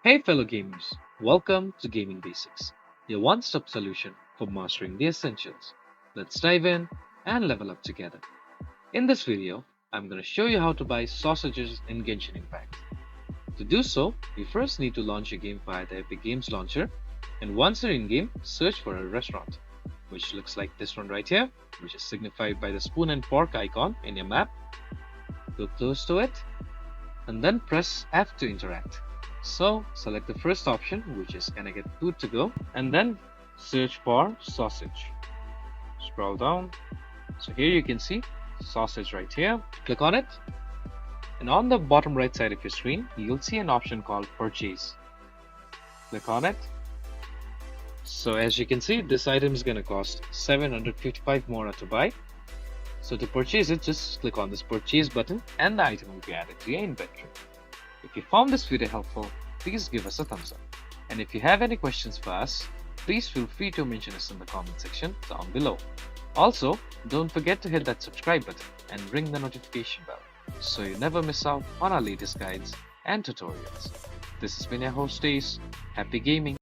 Hey fellow gamers, welcome to Gaming Basics, your one-stop solution for mastering the essentials. Let's dive in and level up together. In this video, I'm going to show you how to buy sausages in Genshin Impact. To do so, we first need to launch a game via the Epic Games Launcher, and once you're in-game, search for a restaurant, which looks like this one right here, which is signified by the spoon and fork icon in your map. Go close to it, and then press F to interact. So select the first option, which is can I get food to go, and then search for sausage. Scroll down. So here you can see sausage right here. Click on it, and on the bottom right side of your screen, you'll see an option called purchase. Click on it. So as you can see, this item is going to cost 755 mora to buy. So to purchase it, just click on this purchase button and the item will be added to your inventory. If you found this video helpful, please give us a thumbs up. And if you have any questions for us, please feel free to mention us in the comment section down below. Also, don't forget to hit that subscribe button and ring the notification bell so you never miss out on our latest guides and tutorials. This has been your host Ace. Happy gaming!